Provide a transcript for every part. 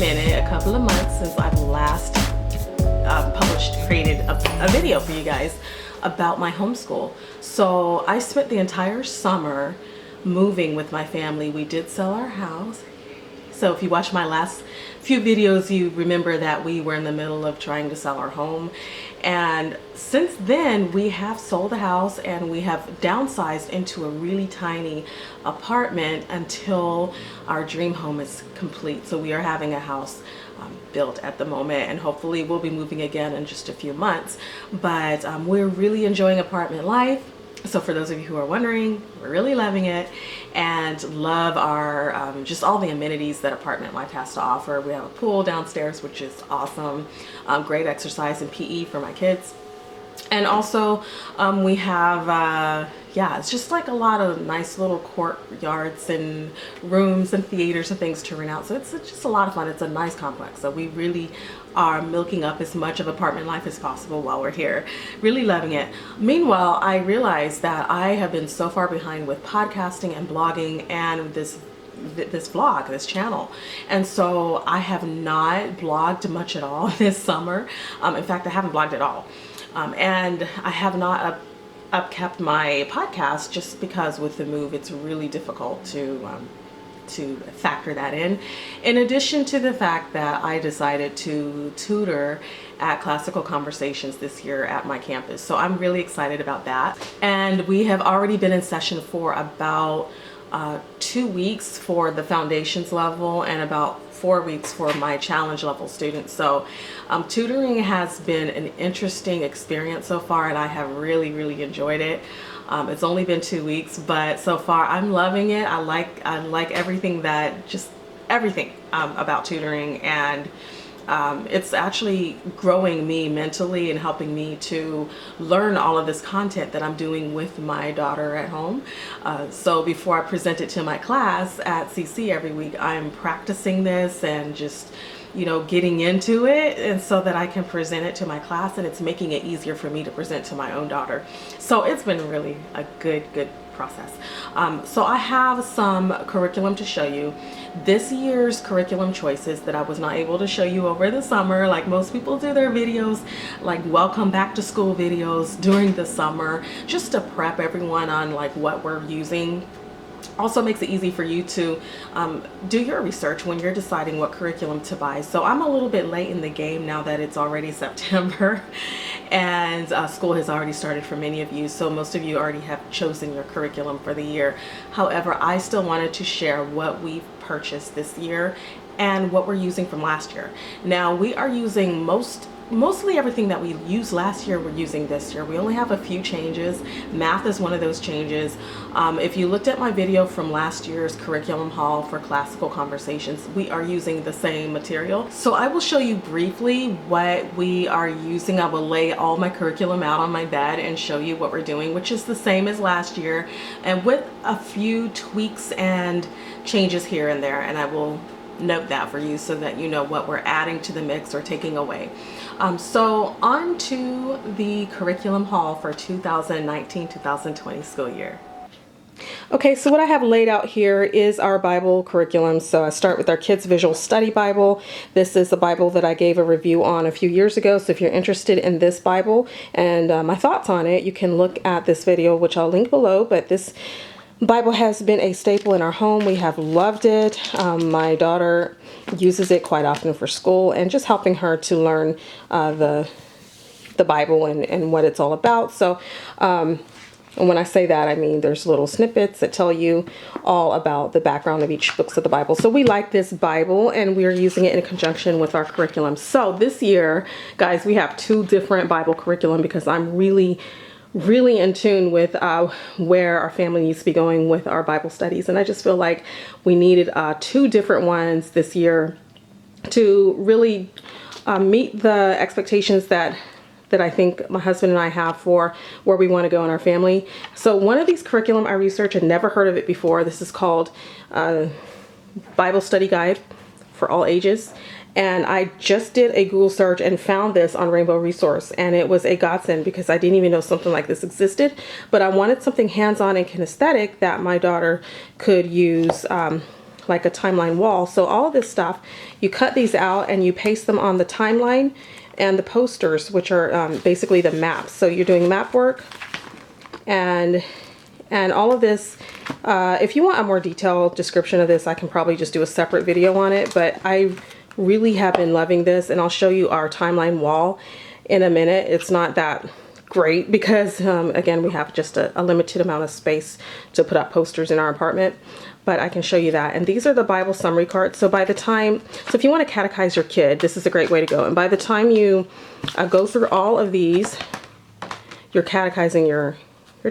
minute, a couple of months since I've last created a video for you guys about my homeschool. So I spent the entire summer moving with my family. We did sell our house. So if you watch my last few videos, you remember that we were in the middle of trying to sell our home. And since then, we have sold the house and we have downsized into a really tiny apartment until our dream home is complete. So we are having a house built at the moment, and hopefully we'll be moving again in just a few months. But we're really enjoying apartment life. So for those of you who are wondering, we're really loving it and love our just all the amenities that apartment life has to offer. We have a pool downstairs, which is awesome. Great exercise and PE for my kids. And also we have, yeah, it's just like a lot of nice little courtyards and rooms and theaters and things to rent out. So it's just a lot of fun. It's a nice complex. So we really are milking up as much of apartment life as possible while we're here. Really loving it. Meanwhile, I realized that I have been so far behind with podcasting and blogging and this vlog, this channel. And so I have not blogged much at all this summer. In fact, I haven't blogged at all. And I have not upkept my podcast just because with the move, it's really difficult to factor that in addition to the fact that I decided to tutor at Classical Conversations this year at my campus. So I'm really excited about that. And we have already been in session for about 2 weeks for the foundations level and about 4 weeks for my challenge level students. So tutoring has been an interesting experience so far, and I have really enjoyed it. It's only been 2 weeks, but so far I'm loving it. I like everything about tutoring, and it's actually growing me mentally and helping me to learn all of this content that I'm doing with my daughter at home. So before I present it to my class at CC every week, I'm practicing this and just, you know, getting into it, and so that I can present it to my class, and it's making it easier for me to present to my own daughter. So it's been really a good process. So I have some curriculum to show you. This year's curriculum choices that I was not able to show you over the summer, like most people do their videos, like welcome back to school videos during the summer, just to prep everyone on like what we're using. Also makes it easy for you to do your research when you're deciding what curriculum to buy. So I'm a little bit late in the game now that it's already September and school has already started for many of you. So most of you already have chosen your curriculum for the year. However, I still wanted to share what we've purchased this year and what we're using from last year. Now we are using mostly everything that we used last year, we're using this year. We only have a few changes. Math is one of those changes. If you looked at my video from last year's curriculum haul for Classical Conversations, we are using the same material. So I will show you briefly what we are using. I will lay all my curriculum out on my bed and show you what we're doing, which is the same as last year, and with a few tweaks and changes here and there. And I will note that for you so that you know what we're adding to the mix or taking away. So on to the curriculum haul for 2019-2020 school year. Okay, so what I have laid out here is our Bible curriculum. So I start with our Kids Visual Study Bible. This is the Bible that I gave a review on a few years ago. So if you're interested in this Bible and my thoughts on it, you can look at this video, which I'll link below. But this Bible has been a staple in our home. We have loved it. My daughter uses it quite often for school and just helping her to learn the Bible and what it's all about. So and when I say that, I mean there's little snippets that tell you all about the background of each books of the Bible. So we like this Bible and we're using it in conjunction with our curriculum. So this year, guys, we have 2 different Bible curriculum because I'm really in tune with where our family needs to be going with our Bible studies. And I just feel like we needed 2 different ones this year to really meet the expectations that I think my husband and I have for where we want to go in our family. So one of these curriculum I researched, I'd never heard of it before. This is called Bible Study Guide for All Ages. And I just did a Google search and found this on Rainbow Resource, and it was a godsend because I didn't even know something like this existed. But I wanted something hands-on and kinesthetic that my daughter could use like a timeline wall. So all of this stuff, you cut these out and you paste them on the timeline and the posters, which are basically the maps. So you're doing map work and all of this. If you want a more detailed description of this, I can probably just do a separate video on it, but I really have been loving this, and I'll show you our timeline wall in a minute. It's not that great because again, we have just a limited amount of space to put up posters in our apartment, but I can show you that. And these are the Bible summary cards. So by the time, so if you want to catechize your kid, this is a great way to go. And by the time you go through all of these, you're catechizing your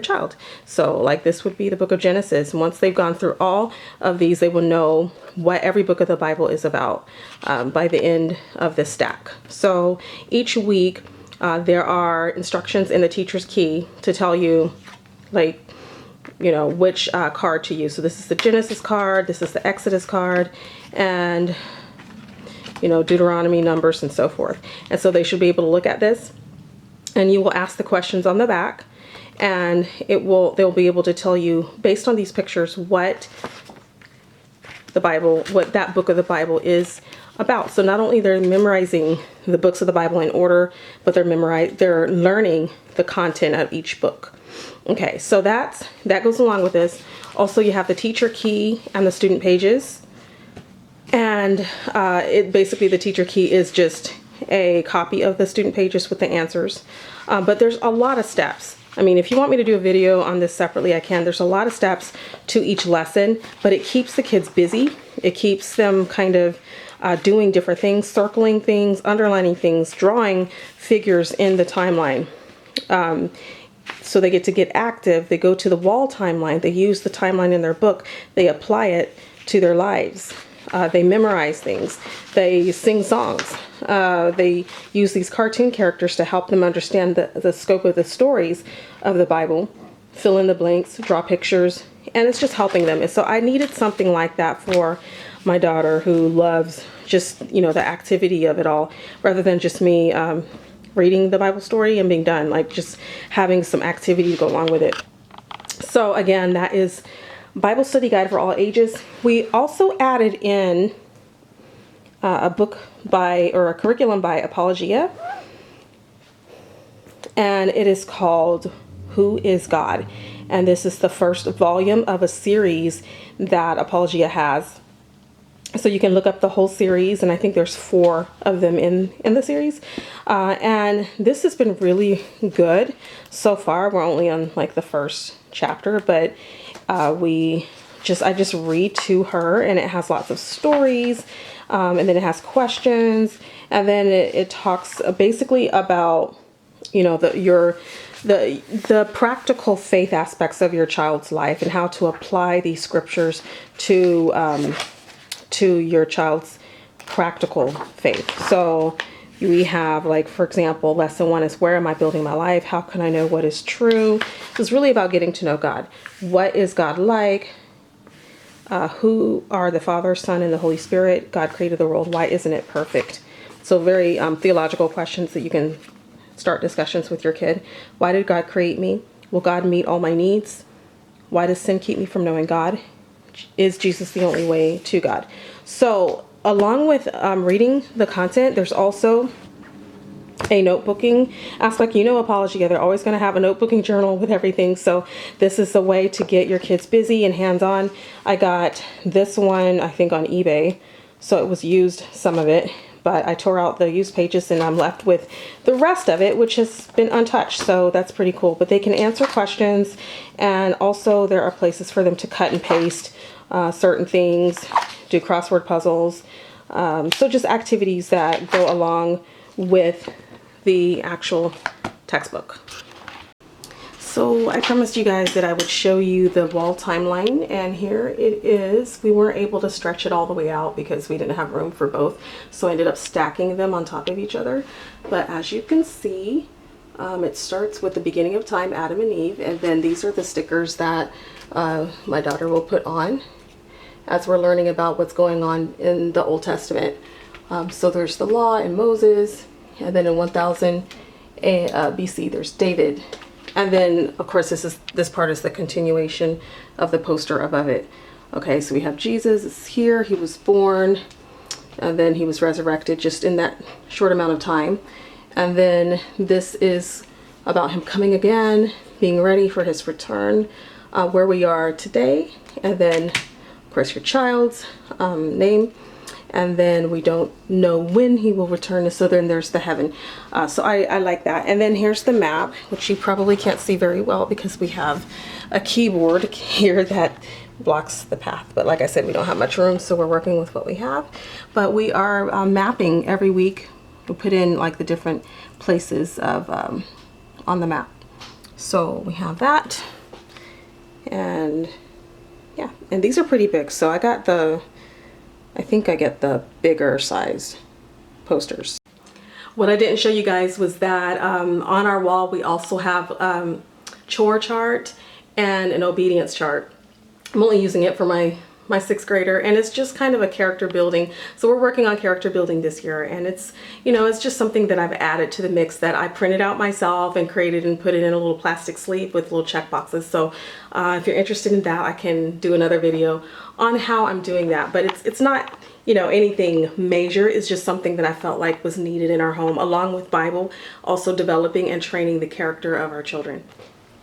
child. So like this would be the book of Genesis. Once they've gone through all of these, they will know what every book of the Bible is about by the end of this stack. So each week, there are instructions in the teacher's key to tell you, like, you know, which card to use. So this is the Genesis card, this is the Exodus card, and, you know, Deuteronomy, Numbers, and so forth. And so they should be able to look at this, and you will ask the questions on the back, and they'll be able to tell you, based on these pictures, what that book of the Bible is about. So not only they're memorizing the books of the Bible in order, but they're learning the content of each book. Okay, so that goes along with this. Also, you have the teacher key and the student pages, and basically the teacher key is just a copy of the student pages with the answers. But there's a lot of steps. I mean, if you want me to do a video on this separately, I can. There's a lot of steps to each lesson, but it keeps the kids busy. It keeps them kind of doing different things, circling things, underlining things, drawing figures in the timeline. So they get active. They go to the wall timeline. They use the timeline in their book. They apply it to their lives. They memorize things. They sing songs. They use these cartoon characters to help them understand the scope of the stories of the Bible, fill in the blanks, draw pictures, and it's just helping them. And so I needed something like that for my daughter, who loves just, you know, the activity of it all, rather than just me reading the Bible story and being done, like just having some activity to go along with it. So again, that is Bible Study Guide for All Ages. We also added in a curriculum by Apologia, and it is called Who is God? And this is the first volume of a series that Apologia has. So you can look up the whole series, and I think there's 4 of them in the series. And this has been really good so far. We're only on like the first chapter, but I just read to her, and it has lots of stories, and then it has questions, and then it talks basically about, you know, the practical faith aspects of your child's life and how to apply these scriptures to your child's practical faith. So we have, like, for example, lesson 1 is, where am I building my life? How can I know what is true? It's really about getting to know God. What is God like? Who are the Father, Son, and the Holy Spirit? God created the world. Why isn't it perfect? So very theological questions that you can start discussions with your kid. Why did God create me? Will God meet all my needs? Why does sin keep me from knowing God? Is Jesus the only way to God? So along with reading the content, there's also a notebooking aspect. You know, Apologia, they're always going to have a notebooking journal with everything. So this is a way to get your kids busy and hands-on. I got this one, I think, on eBay. So it was used, some of it, but I tore out the used pages and I'm left with the rest of it, which has been untouched. So that's pretty cool. But they can answer questions, and also there are places for them to cut and paste certain things, do crossword puzzles. So just activities that go along with the actual textbook. So I promised you guys that I would show you the wall timeline, and here it is. We weren't able to stretch it all the way out because we didn't have room for both, so I ended up stacking them on top of each other. But as you can see, it starts with the beginning of time, Adam and Eve, and then these are the stickers that my daughter will put on as we're learning about what's going on in the Old Testament. So there's the law and Moses, and then in 1000 BC there's David, and then of course this part is the continuation of the poster above it. Okay, so we have Jesus is here. He was born, and then he was resurrected just in that short amount of time. And then this is about him coming again, being ready for his return, where we are today. And then, of course, your child's name. And then we don't know when he will return. So then there's the heaven. So I like that. And then here's the map, which you probably can't see very well because we have a keyboard here that blocks the path. But like I said, we don't have much room, so we're working with what we have. But we are mapping every week. We put in like the different places of on the map. So we have that. And yeah, and these are pretty big. So I think I get the bigger size posters. What I didn't show you guys was that on our wall we also have chore chart and an obedience chart. I'm only using it for my 6th grader, and it's just kind of a character building. So we're working on character building this year, and it's, you know, it's just something that I've added to the mix that I printed out myself and created and put it in a little plastic sleeve with little check boxes. So if you're interested in that, I can do another video on how I'm doing that. But it's not, you know, anything major. It's just something that I felt like was needed in our home, along with Bible, also developing and training the character of our children.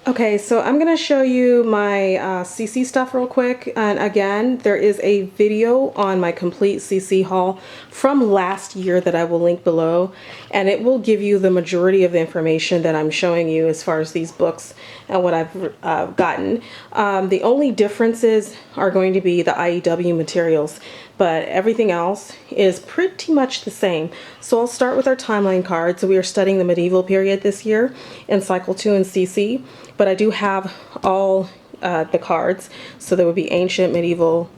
Okay, so I'm gonna show you my CC stuff real quick. And again, there is a video on my complete CC haul from last year that I will link below, and it will give you the majority of the information that I'm showing you as far as these books and what I've gotten. The only differences are going to be the IEW materials, but everything else is pretty much the same. So I'll start with our timeline card. So we are studying the medieval period this year in Cycle 2 in CC, but I do have all the cards. So there would be ancient, medieval,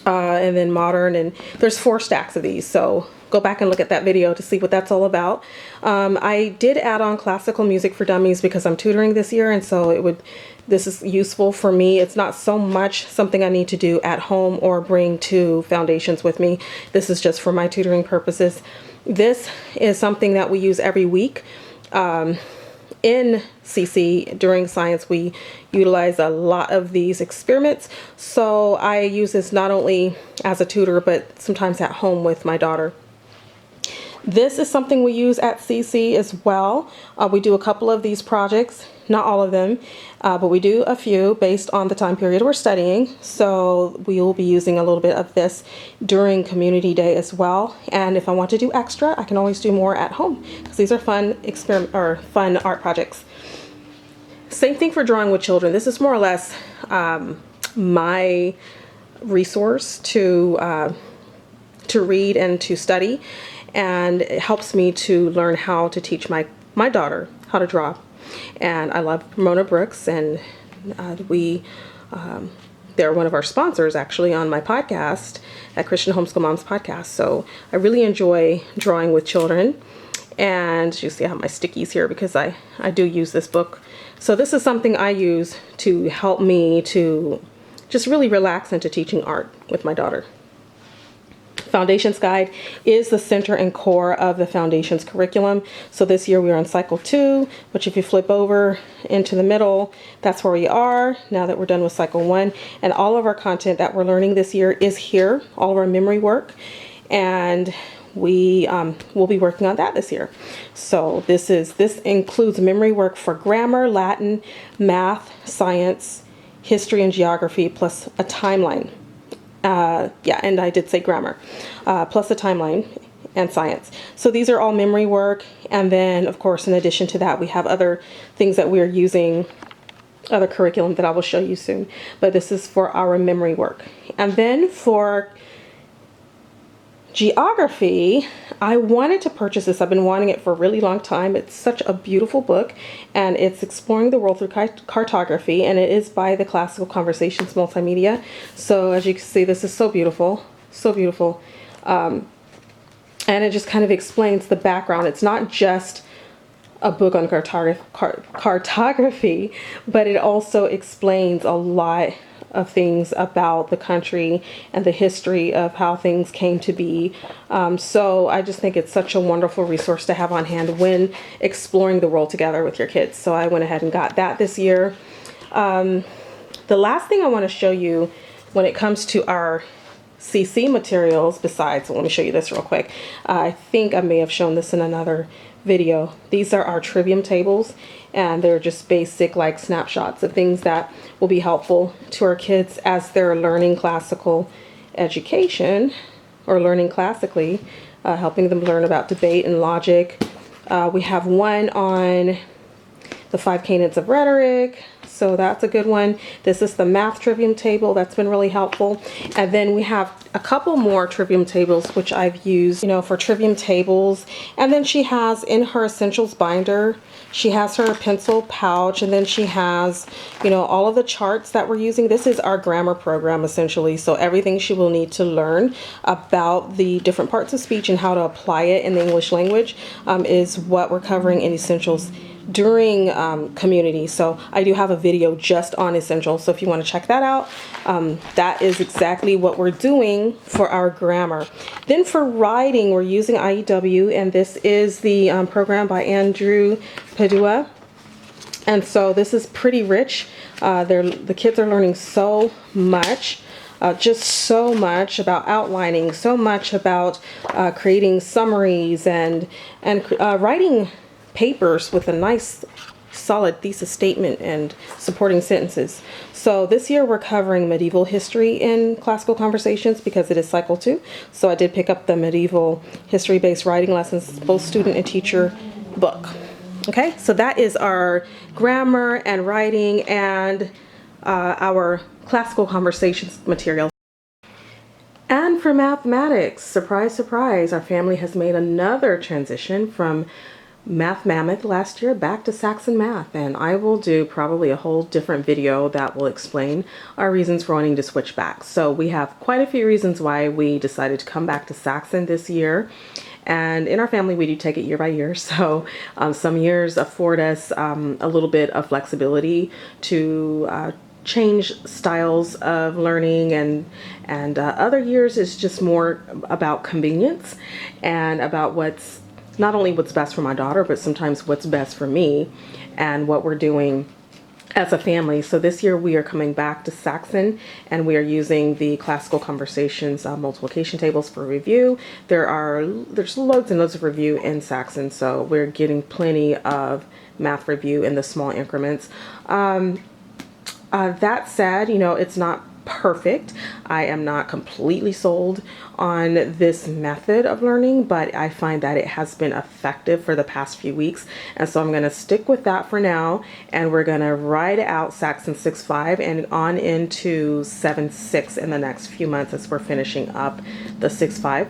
and then modern, and there's 4 stacks of these. So go back and look at that video to see what that's all about. I did add on classical music for dummies because I'm tutoring this year, and so this is useful for me. It's not so much something I need to do at home or bring to foundations with me. This is just for my tutoring purposes. This is something that we use every week. In CC during science, we utilize a lot of these experiments. So I use this not only as a tutor, but sometimes at home with my daughter. This is something we use at CC as well. We do a couple of these projects, not all of them, but we do a few based on the time period we're studying. So we will be using a little bit of this during community day as well. And if I want to do extra, I can always do more at home because these are fun fun art projects. Same thing for drawing with children. This is more or less my resource to read and to study. And it helps me to learn how to teach my daughter how to draw. And I love Mona Brooks, and they're one of our sponsors actually on my podcast at Christian Homeschool Moms Podcast. So I really enjoy drawing with children. And you see I have my stickies here because I do use this book. So this is something I use to help me to just really relax into teaching art with my daughter. Foundations Guide is the center and core of the Foundations curriculum. So this year we are on Cycle 2, which if you flip over into the middle, that's where we are now that we're done with Cycle 1. And all of our content that we're learning this year is here, all of our memory work. And we will be working on that this year. So this includes memory work for grammar, Latin, math, science, history, and geography, plus a timeline. And I did say grammar, plus a timeline and science. So these are all memory work. And then, of course, in addition to that, we have other things that we're using, other curriculum that I will show you soon. But this is for our memory work. And then for geography, I wanted to purchase this. I've been wanting it for a really long time. It's such a beautiful book, and it's exploring the world through cartography, and it is by the Classical Conversations Multimedia. So as you can see, this is so beautiful, so beautiful. And it just kind of explains the background. It's not just a book on cartography, but it also explains a lot of things about the country and the history of how things came to be. So I just think it's such a wonderful resource to have on hand when exploring the world together with your kids. So I went ahead and got that this year. The last thing I want to show you when it comes to our CC materials, besides, let me show you this real quick. I think I may have shown this in another video. These are our Trivium Tables, and they're just basic like snapshots of things that will be helpful to our kids as they're learning classical education or learning classically, helping them learn about debate and logic. We have one on the 5 canons of rhetoric, so that's a good one. This is the math Trivium table. That's been really helpful. And then we have a couple more Trivium tables which I've used, you know, for Trivium tables. And then she has in her essentials binder, she has her pencil pouch, and then she has, you know, all of the charts that we're using. This is our grammar program essentially, so everything she will need to learn about the different parts of speech and how to apply it in the English language is what we're covering in essentials during community. So I do have a video just on essentials, so if you want to check that out, that is exactly what we're doing for our grammar. Then for writing, we're using IEW, and this is the program by Andrew Padua, and so this is pretty rich. The kids are learning so much. Just so much about outlining, so much about creating summaries and writing papers with a nice solid thesis statement and supporting sentences. So this year we're covering medieval history in classical conversations because it is cycle 2. So I did pick up the medieval history based writing lessons, both student and teacher book. Okay, so that is our grammar and writing and our classical conversations material. And for mathematics, surprise, surprise, our family has made another transition from Math Mammoth last year back to Saxon Math, and I will do probably a whole different video that will explain our reasons for wanting to switch back. So we have quite a few reasons why we decided to come back to Saxon this year, and in our family we do take it year by year. So some years afford us a little bit of flexibility to change styles of learning, and other years is just more about convenience and about what's not only what's best for my daughter, but sometimes what's best for me and what we're doing as a family. So this year we are coming back to Saxon, and we are using the classical conversations multiplication tables for review. There's loads and loads of review in Saxon, so we're getting plenty of math review in the small increments. That said, you know, it's not perfect. I am not completely sold on this method of learning, but I find that it has been effective for the past few weeks, and so I'm going to stick with that for now, and we're going to ride out Saxon 6.5 and on into 7.6 in the next few months as we're finishing up the 6.5.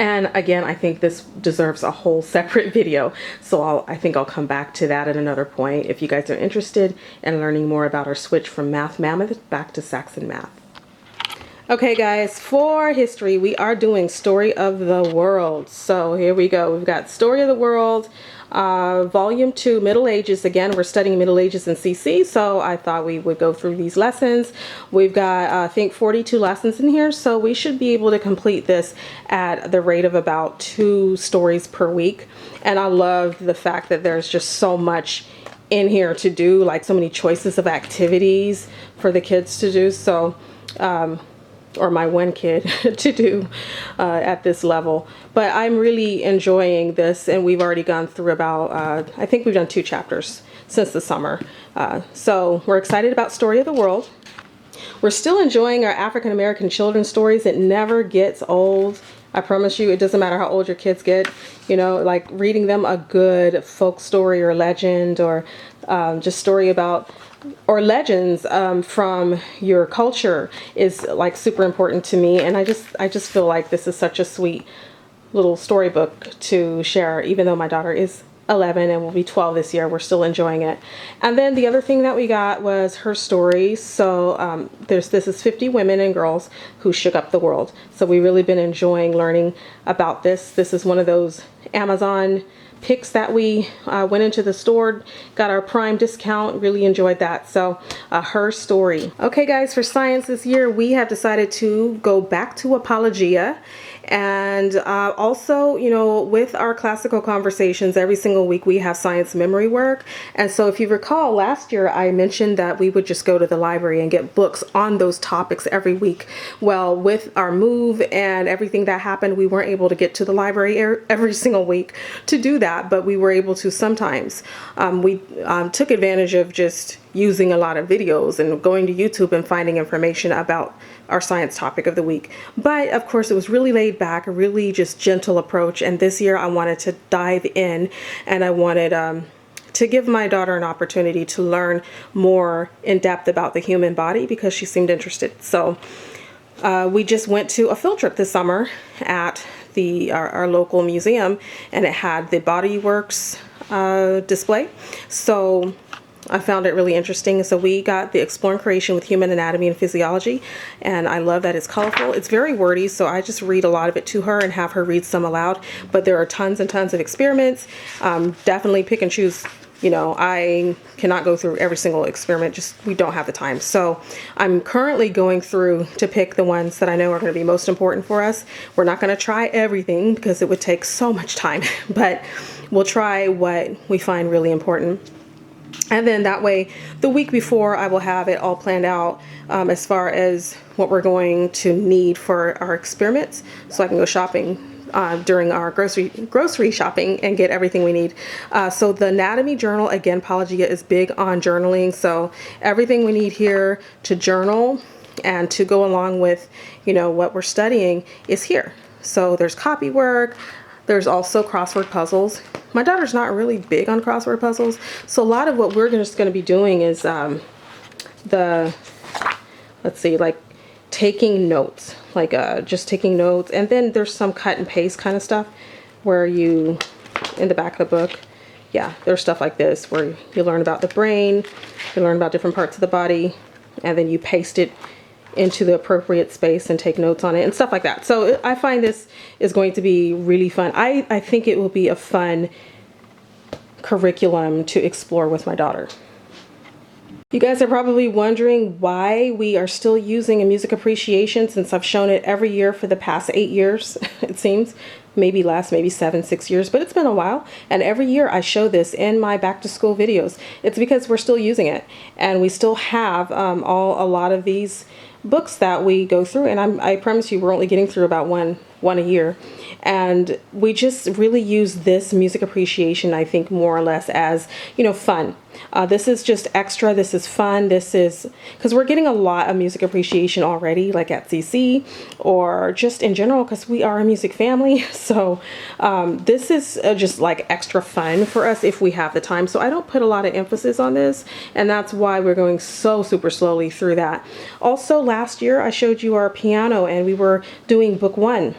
And again, I think this deserves a whole separate video, so I think I'll come back to that at another point if you guys are interested in learning more about our switch from Math Mammoth back to Saxon Math. Okay guys, for history we are doing Story of the World. So here we go. We've got Story of the World, Volume 2, Middle Ages. Again, we're studying Middle Ages in CC, so I thought we would go through these lessons. We've got, I think, 42 lessons in here, so we should be able to complete this at the rate of about 2 stories per week. And I love the fact that there's just so much in here to do, like so many choices of activities for the kids to do. So, or my one kid to do at this level. But I'm really enjoying this, and we've already gone through about, I think we've done 2 chapters since the summer. So we're excited about Story of the World. We're still enjoying our African American children's stories. It never gets old. I promise you, it doesn't matter how old your kids get, you know, like reading them a good folk story or legend, or just story about, or legends from your culture is like super important to me. And I just feel like this is such a sweet little storybook to share, even though my daughter is 11 and will be 12 this year. We're still enjoying it. And then the other thing that we got was her story. So this is 50 women and girls who shook up the world. So we've really been enjoying learning about this. This is one of those Amazon picks that we went into the store, got our Prime discount, really enjoyed that. So her story. Okay guys, for science this year we have decided to go back to Apologia, And also, you know, with our classical conversations, every single week we have science memory work. And so if you recall, last year I mentioned that we would just go to the library and get books on those topics every week. Well, with our move and everything that happened, we weren't able to get to the library every single week to do that, but we were able to sometimes. We took advantage of just using a lot of videos and going to YouTube and finding information about our science topic of the week. But of course, it was really laid back, a really just gentle approach. And this year I wanted to dive in, and I wanted to give my daughter an opportunity to learn more in depth about the human body because she seemed interested. So we just went to a field trip this summer at our local museum, and it had the Body Works display. So I found it really interesting. So we got the Exploring Creation with Human Anatomy and Physiology, and I love that it's colorful. It's very wordy, so I just read a lot of it to her and have her read some aloud. But there are tons and tons of experiments. Definitely pick and choose. You know, I cannot go through every single experiment, just we don't have the time. So I'm currently going through to pick the ones that I know are going to be most important for us. We're not going to try everything because it would take so much time, but we'll try what we find really important. And then that way, the week before, I will have it all planned out as far as what we're going to need for our experiments, so I can go shopping during our grocery shopping and get everything we need. So the anatomy journal, again, Apologia is big on journaling. So everything we need here to journal and to go along with, you know, what we're studying is here. So there's copy work. There's also crossword puzzles. My daughter's not really big on crossword puzzles, so a lot of what we're just going to be doing is like taking notes, like just taking notes. And then there's some cut and paste kind of stuff where you, in the back of the book, yeah, there's stuff like this where you learn about the brain, you learn about different parts of the body, and then you paste it into the appropriate space and take notes on it and stuff like that. So I find this is going to be really fun. I think it will be a fun curriculum to explore with my daughter. You guys are probably wondering why we are still using a music appreciation, since I've shown it every year for the past 8 years, it seems. Maybe 6 years, but it's been a while. And every year I show this in my back to school videos. It's because we're still using it, and we still have a lot of these books that we go through, and I promise you we're only getting through about one a year, and we just really use this music appreciation, I think, more or less as, you know, fun. This is just extra. This is fun. This is because we're getting a lot of music appreciation already, like at CC or just in general, because we are a music family. So this is just like extra fun for us if we have the time. So I don't put a lot of emphasis on this, and that's why we're going so super slowly through that. Also, last year I showed you our piano, and we were doing book 1.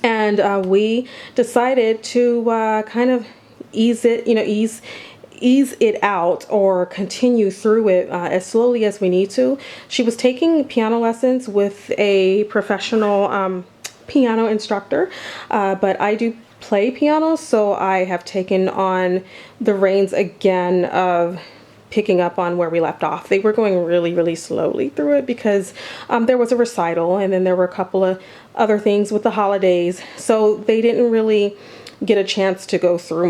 And we decided to kind of ease it out, or continue through it as slowly as we need to. She was taking piano lessons with a professional piano instructor, but I do play piano, so I have taken on the reins again of picking up on where we left off. They were going really, really slowly through it because there was a recital, and then there were a couple of other things with the holidays, so they didn't really get a chance to go through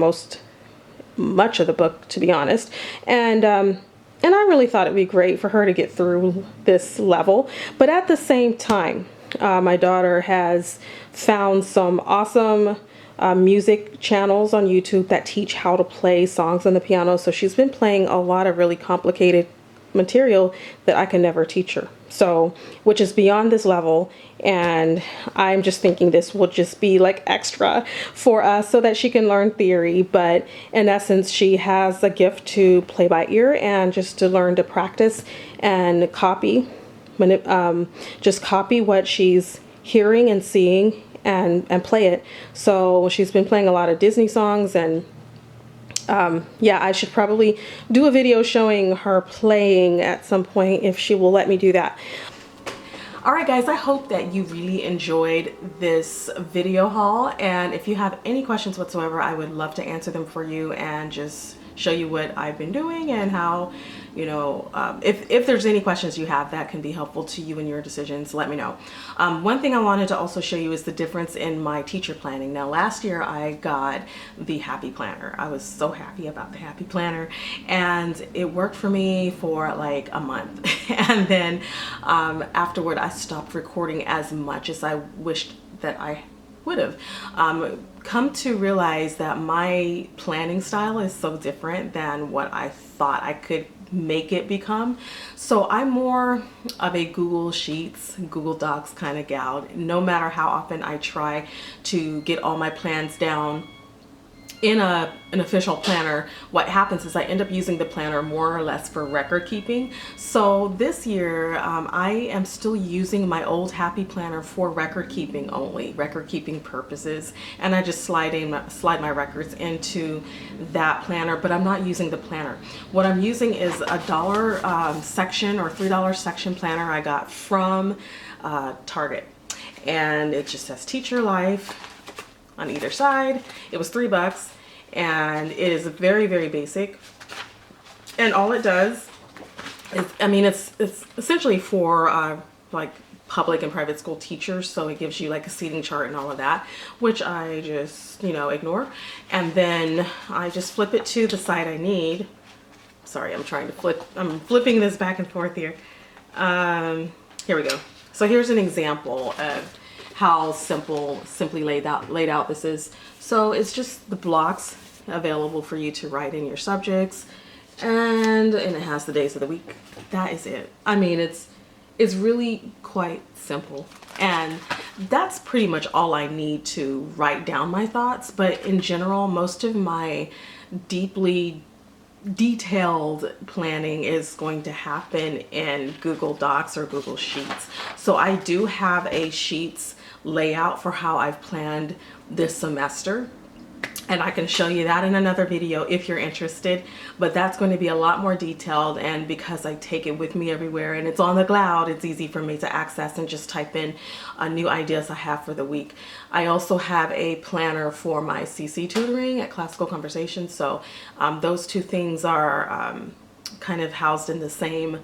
much of the book, to be honest. And I really thought it'd be great for her to get through this level. But at the same time, my daughter has found some awesome music channels on YouTube that teach how to play songs on the piano. So she's been playing a lot of really complicated material that I can never teach her. So, which is beyond this level. And I'm just thinking this will just be like extra for us so that she can learn theory. But in essence, she has a gift to play by ear and just to learn to practice and copy, just copy what she's hearing and seeing and play it. So she's been playing a lot of Disney songs, and yeah, I should probably do a video showing her playing at some point if she will let me do that. All right, guys, I hope that you really enjoyed this video haul, and if you have any questions whatsoever, I would love to answer them for you and just show you what I've been doing and how, you know, if there's any questions you have that can be helpful to you in your decisions, let me know. One thing I wanted to also show you is the difference in my teacher planning. Now, last year I got the Happy Planner. I was so happy about the Happy Planner, and it worked for me for like a month. And then afterward, I stopped recording as much as I wished that I would have. Come to realize that my planning style is so different than what I thought I could make it become. So I'm more of a Google Sheets, Google Docs kind of gal. No matter how often I try to get all my plans down in an official planner, what happens is I end up using the planner more or less for record keeping. So this year, I am still using my old Happy Planner for record keeping only, record keeping purposes. And I just slide my records into that planner, but I'm not using the planner. What I'm using is a $1 section or $3 section planner I got from Target. And it just says Teach Your Life on either side. It was $3, and it is very, very basic. And all it does is, I mean, it's essentially for like public and private school teachers. So it gives you like a seating chart and all of that, which I just, you know, ignore. And then I just flip it to the side I need. Sorry, I'm flipping this back and forth here. Here we go. So here's an example of how simply laid out this is. So it's just the blocks available for you to write in your subjects, and it has the days of the week. That is it. I mean, it's really quite simple, and that's pretty much all I need to write down my thoughts. But in general, most of my deeply detailed planning is going to happen in Google Docs or Google Sheets. So I do have a Sheets layout for how I've planned this semester, and I can show you that in another video if you're interested. But that's going to be a lot more detailed, and because I take it with me everywhere and it's on the cloud, it's easy for me to access and just type in new ideas I have for the week. I also have a planner for my CC tutoring at Classical Conversations, so those two things are kind of housed in the same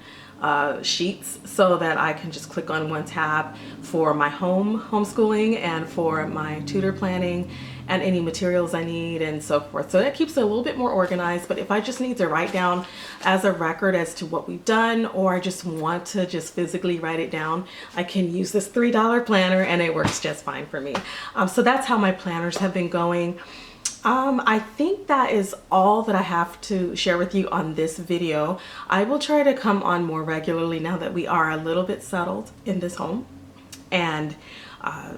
sheets, so that I can just click on one tab for my homeschooling and for my tutor planning and any materials I need and so forth. So that keeps it a little bit more organized. But if I just need to write down as a record as to what we've done, or I just want to just physically write it down, I can use this $3 planner and it works just fine for me. So that's how my planners have been going. I think that is all that I have to share with you on this video. I will try to come on more regularly now that we are a little bit settled in this home, and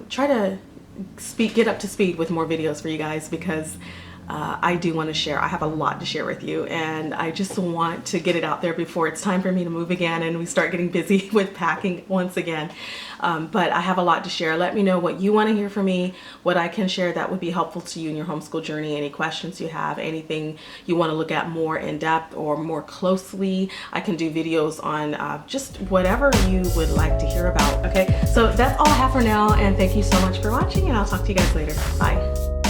try to get up to speed with more videos for you guys, because I do want to share. I have a lot to share with you, and I just want to get it out there before it's time for me to move again and we start getting busy with packing once again. But I have a lot to share. Let me know what you want to hear from me, what I can share that would be helpful to you in your homeschool journey, any questions you have, anything you want to look at more in depth or more closely. I can do videos on just whatever you would like to hear about. Okay, so that's all I have for now, and thank you so much for watching, and I'll talk to you guys later. Bye.